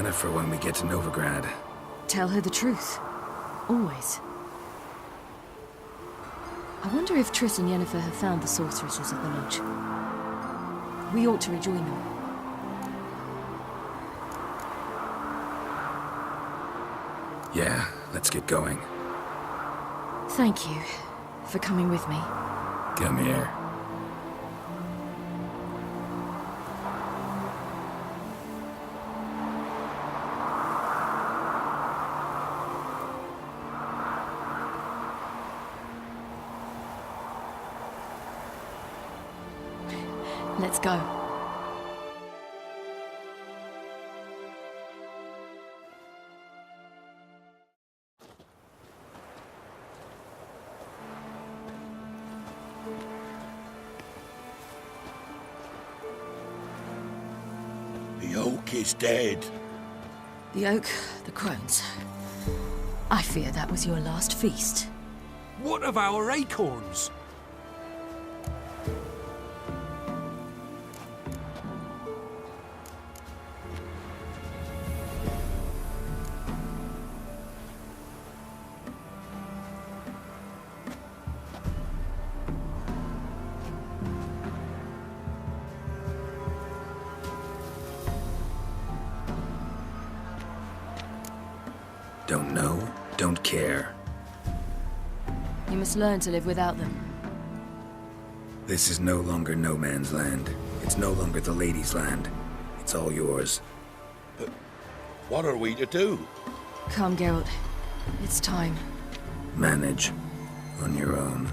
Yennefer when we get to Novigrad. Tell her the truth. Always. I wonder if Triss and Yennefer have found the sorceresses at the lodge. We ought to rejoin them. Yeah, let's get going. Thank you for coming with me. Come here. Let's go. The oak is dead. The oak, the crones. I fear that was your last feast. What of our acorns? Don't know, don't care. You must learn to live without them. This is no longer no man's land. It's no longer the lady's land. It's all yours. But what are we to do? Come, Geralt. It's time. Manage. On your own.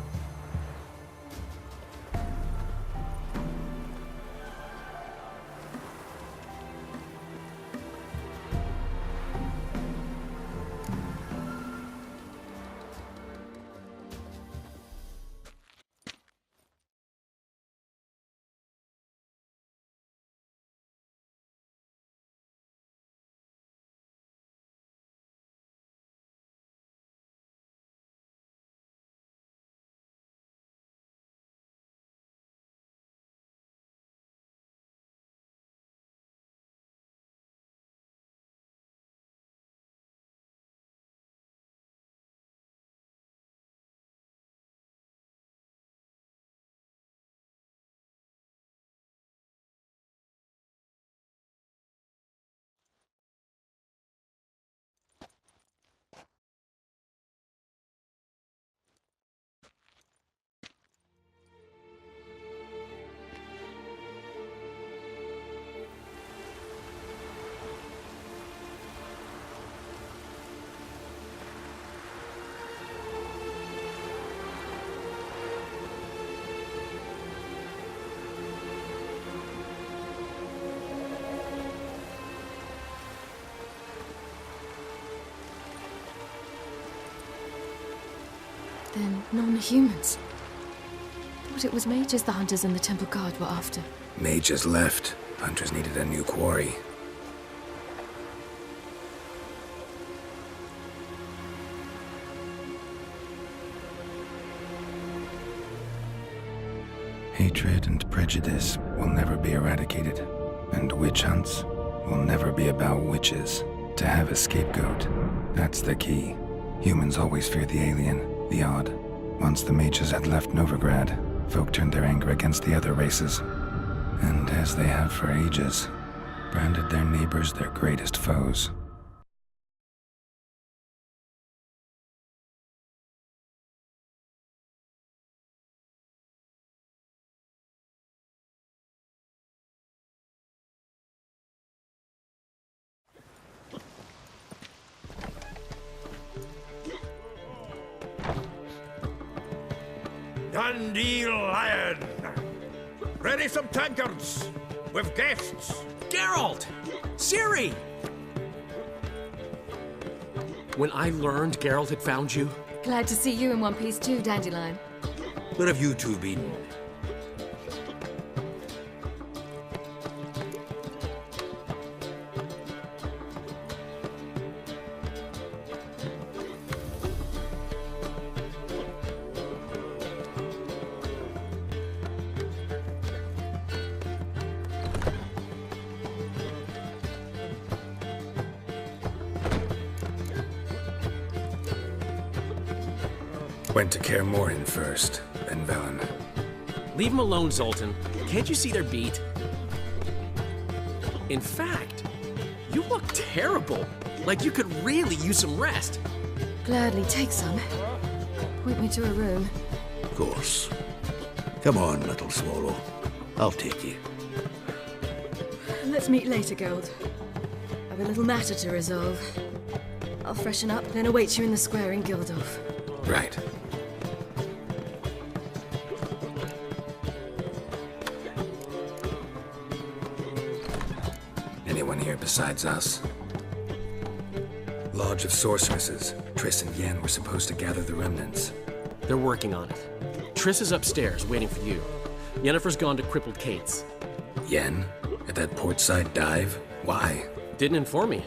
Then non-humans. Thought it was mages the hunters and the Temple Guard were after. Mages left. Hunters needed a new quarry. Hatred and prejudice will never be eradicated, and witch hunts will never be about witches. To have a scapegoat, that's the key. Humans always fear the alien, the odd. Once the mages had left Novigrad, folk turned their anger against the other races. And as they have for ages, branded their neighbors their greatest foes. Dundee Lion! Ready some tankards! With guests! Geralt! Ciri! When I learned Geralt had found you, Glad to see you in one piece too, Dandelion. Where have you two been? Went to Kaer Morhen first, then Velen. Leave them alone, Zoltan. Can't you see they're beat? In fact, you look terrible. Like you could really use some rest. Gladly take some. Point me to a room. Of course. Come on, little swallow. I'll take you. Let's meet later, Geralt. I've a little matter to resolve. I'll freshen up, then await you in the square in Gildorf. Right. Anyone here besides us? Lodge of Sorceresses. Triss and Yen were supposed to gather the remnants. They're working on it. Triss is upstairs, waiting for you. Yennefer's gone to Crippled Kate's. Yen? At that portside dive? Why? Didn't inform me.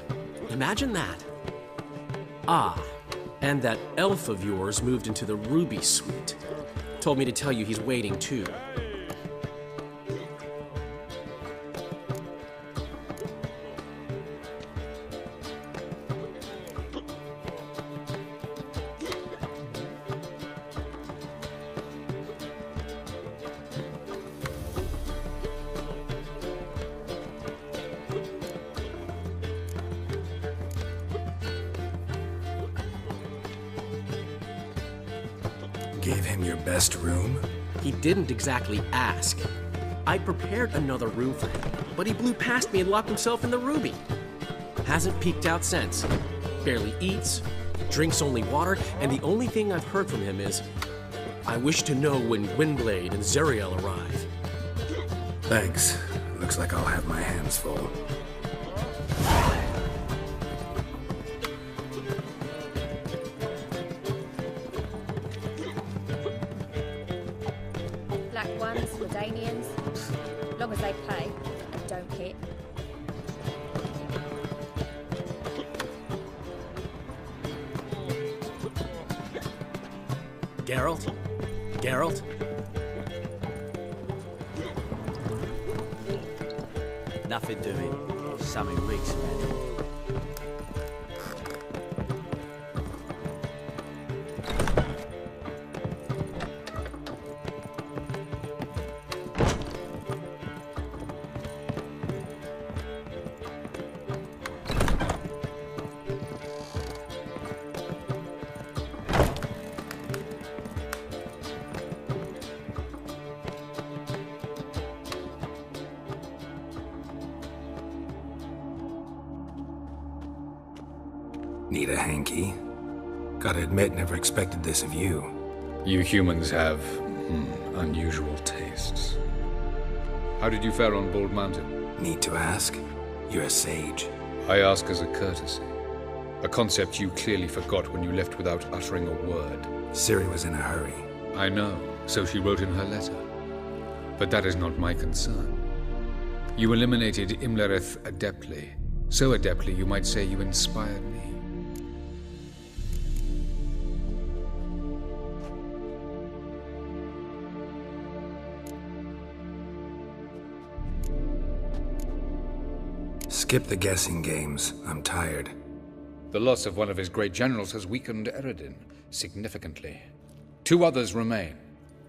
Imagine that. Ah, and that elf of yours moved into the Ruby Suite. Told me to tell you he's waiting too. Gave him your best room? He didn't exactly ask. I prepared another room for him, but he blew past me and locked himself in the Ruby. Hasn't peeked out since. Barely eats, drinks only water, and the only thing I've heard from him is, I wish to know when Gwynblade and Zariel arrive. Thanks. Looks like I'll have my hands full. Black ones, Redanians, long as they pay and don't hit. Geralt? Geralt? Nothing doing. Something reeks, man. Need a hanky? Gotta admit, never expected this of you. You humans have, unusual tastes. How did you fare on Bald Mountain? Need to ask? You're a sage. I ask as a courtesy. A concept you clearly forgot when you left without uttering a word. Ciri was in a hurry. I know, so she wrote in her letter. But that is not my concern. You eliminated Imlerith adeptly. So adeptly you might say you inspired me. Skip the guessing games. I'm tired. The loss of one of his great generals has weakened Eredin significantly. 2 others remain.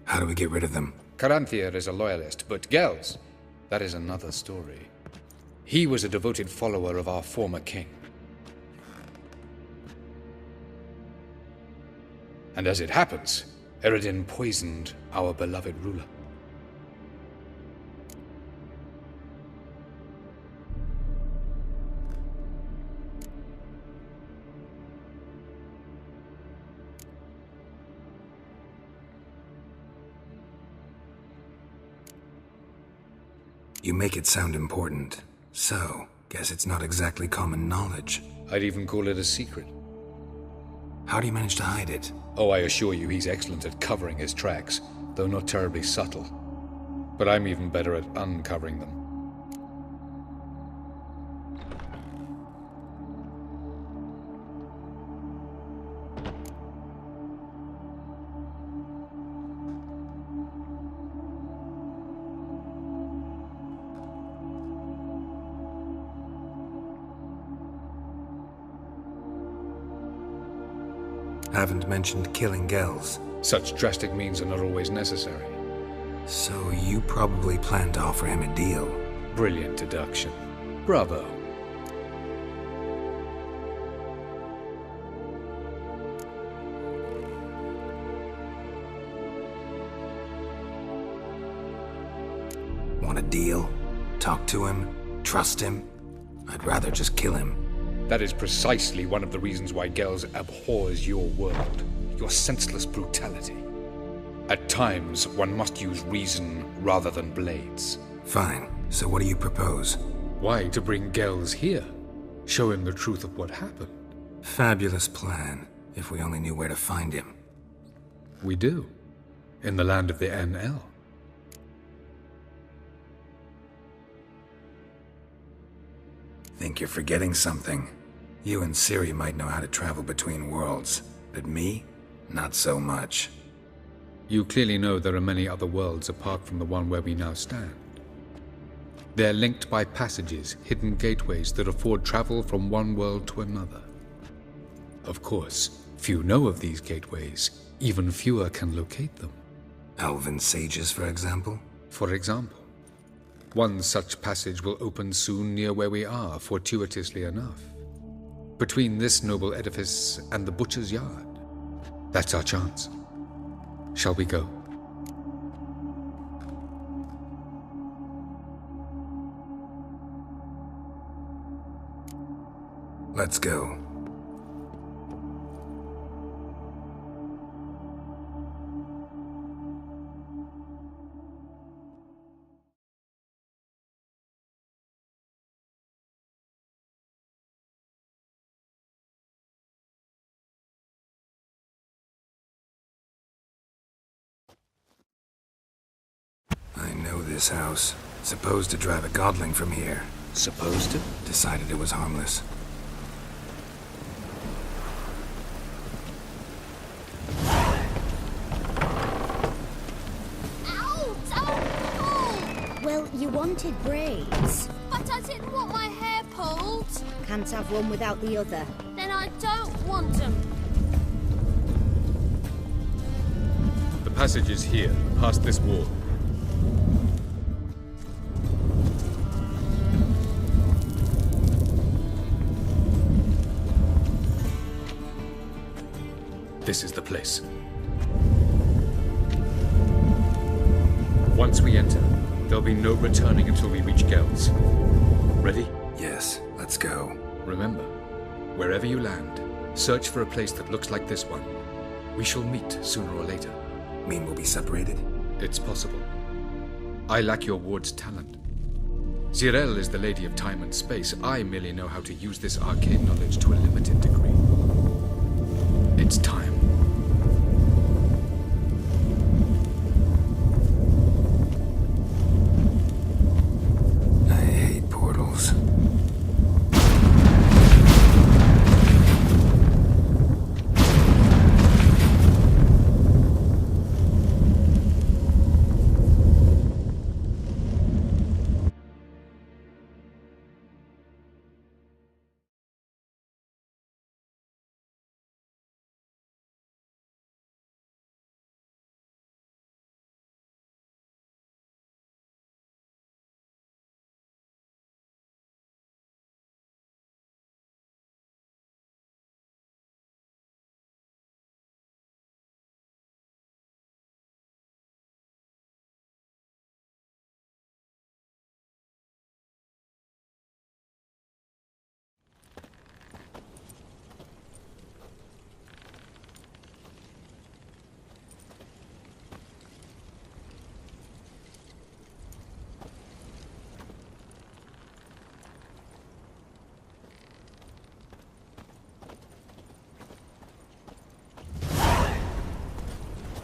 How do we get rid of them? Caranthir is a loyalist, but Gels, that is another story. He was a devoted follower of our former king. And as it happens, Eredin poisoned our beloved ruler. You make it sound important. So, guess it's not exactly common knowledge. I'd even call it a secret. How do you manage to hide it? Oh, I assure you he's excellent at covering his tracks, though not terribly subtle. But I'm even better at uncovering them. Haven't mentioned killing Gels. Such drastic means are not always necessary. So you probably plan to offer him a deal. Brilliant deduction. Bravo. Want a deal? Talk to him? Trust him? I'd rather just kill him. That is precisely one of the reasons why Gels abhors your world, your senseless brutality. At times, one must use reason rather than blades. Fine. So what do you propose? Why to bring Gels here? Show him the truth of what happened. Fabulous plan, if we only knew where to find him. We do. In the land of the NL. Think you're forgetting something. You and Ciri might know how to travel between worlds, but me? Not so much. You clearly know there are many other worlds apart from the one where we now stand. They're linked by passages, hidden gateways that afford travel from one world to another. Of course, few know of these gateways. Even fewer can locate them. Elven sages, for example? For example, one such passage will open soon near where we are, fortuitously enough. Between this noble edifice and the butcher's yard. That's our chance. Shall we go? Let's go. I know this house. Supposed to drive a godling from here. Supposed to? Decided it was harmless. Ow! Don't pull! Well, you wanted braids. But I didn't want my hair pulled. Can't have one without the other. Then I don't want them. The passage is here, past this wall. This is the place. Once we enter, there'll be no returning until we reach Gels. Ready? Yes, let's go. Remember, wherever you land, search for a place that looks like this one. We shall meet sooner or later. Mean we'll be separated? It's possible. I lack your ward's talent. Zirel is the lady of time and space. I merely know how to use this arcane knowledge to a limited degree. It's time. I hate portals.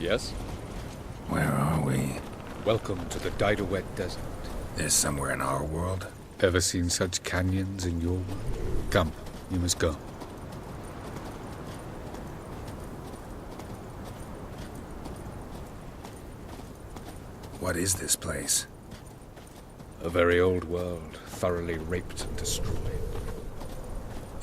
Yes? Where are we? Welcome to the Daidaret Desert. This somewhere in our world? Ever seen such canyons in your world? Come, you must go. What is this place? A very old world, thoroughly raped and destroyed.